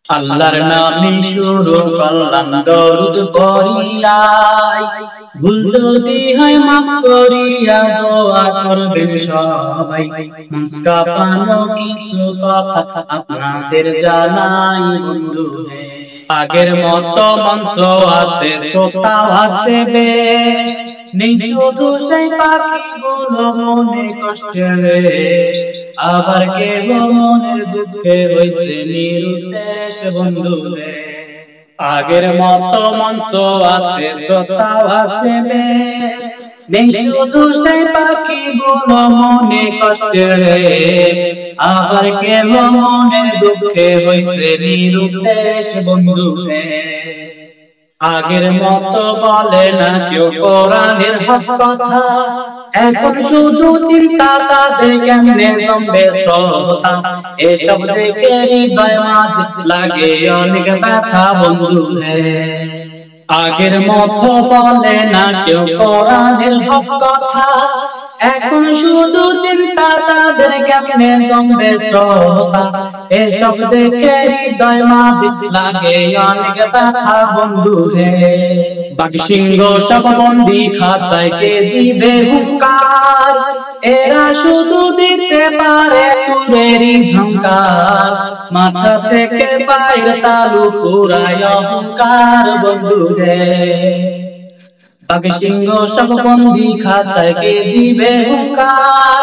আল্লাহর নামে শুরু করলাম দরুদ পড়িলাই, ভুল যদি হয় মাফ করিয়া দোয়া করবেন সবাই। মুস্কা পানো কিছু কথা আপনাদের জানাই বন্ধু হে। আগের মতো মন্ত্র আছে কোথাও আছে বেশ, নেই শুধু সেই পাখিগুলো মনে কষ্টে রেশ। আবার কেহ মনের দুঃখে হইছে নিরুদ্দেশ বন্ধু রে। আগের মতো মন্ত্র আছে কোথাও আছে বেশ, নেই শুধু সেই পাখিগুলো মনে কষ্টে রেশ। আবার কেহ মনের দুঃখে হইছে নিরুদ্দেশ বন্ধু রে। আগের মতো বলে না কেউ কোরআনের হক কথা, এখন শুধু চিন্তা তাদের কেমনে জমবে শ্রোতা। এসব দেখে হৃদয় মাঝ লাগে অনেক ব্যথা বন্ধু হে। আগের মতো বলে না কেউ কোরআনের হক কথা, এখন শুধু চিন্তা তাদের কেমনে জমবে শ্রোতা। এসব দেখে হৃদয় মাঝ লাগে অনেক ব্যথা বন্ধু হে। বাঘ সিংহ সব বন্দি খাঁচায় কে দিবে হুঙ্কার, এরা শুধু দিতে পারে সুরেরই ঝংকার। মাথা থেকে পায়ের তালু পুরায় অহংকার বন্ধু হে। বাঘ সিংহ সব বন্দি খাঁচায় কে দিবে হুঙ্কার,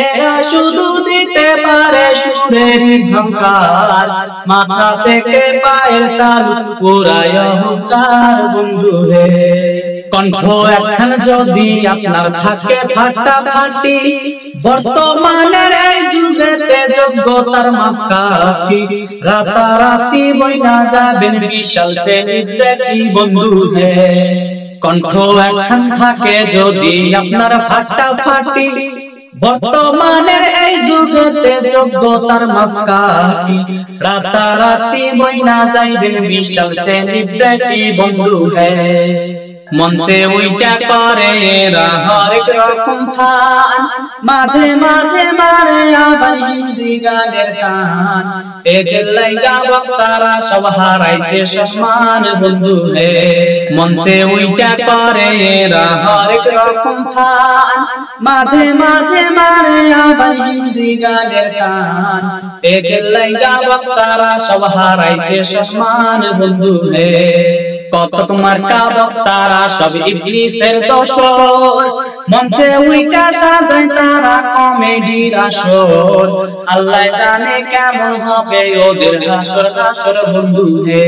এরা শুধু দিতে পারে সুরেরই ঝংকার। মাথা থেকে পায়ের তালু পুরায় অহংকার বন্ধু হে। কণ্ঠ একখান যদি আপনার থাকে ফাটাফাটি, বর্তমানের এই যুগেতে যোগ্যতার মাপকাঠি। রাতারাতি বইনা যাবেন বিশাল সেলিব্রিটি বন্ধু হে। কণ্ঠ একখান থাকে যদি আপনার ফাটাফাটি, বর্তমানের এই যুগেতে যোগ্যতার মাপকাঠি। রাতারাতি বইনা যাইবেন বিশাল সেলিব্রিটি বন্ধু হে। মঞ্চে উইটা করে এরা হরেক রকম ফান, মাঝে মাঝে মারে আবার হিন্দি গানের টান। এদের লাইগা বক্তারা সব হারাইছে সম্মান বন্ধু হে। মঞ্চে উইটা করে এরা হরেক রকম ফান, মাঝে মাঝে মারে আবার হিন্দি গানের টান। এদের লাইগা বক্তারা সব হারাইছে সম্মান বন্ধু হে। কত তোমার বক্তারা সব ইবলিসের দোসর, মঞ্চে উইটা সাজায় তারা কমেডির আসর। আল্লাহ জানে কেমন হবে ওদের হাসর হাসর বন্ধু হে।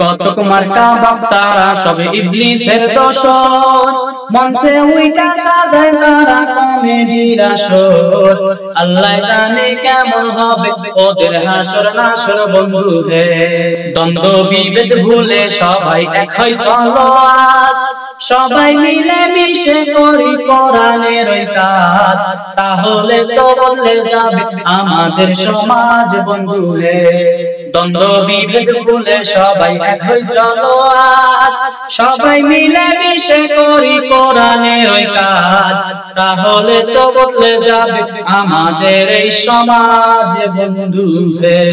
কত তোমার বক্তারা সব ইবলিসের দোসর, মঞ্চে উইটা সাজায় তারা কমেডির আসর। আল্লাহ জানে কেমন হবে ওদের হাসর নাসর বন্ধু হে। দ্বন্দ্ব বিভেদ ভুলে সবাই এক হয় চলো আজ, সবাই মিলে মিশে করি কোরআনের ওই কাজ। তাহলে তো বদলে যাবে আমাদের সমাজ বন্ধু হে। দ্বন্দ্ব বিভেদ ভুলে সবাই এক হয় চলো আজ, সবাই মিলে মিশে করি কোরআনের ওই কাজ। তাহলে তো বদলে যাবে আমাদের এই সমাজ বন্ধু হে।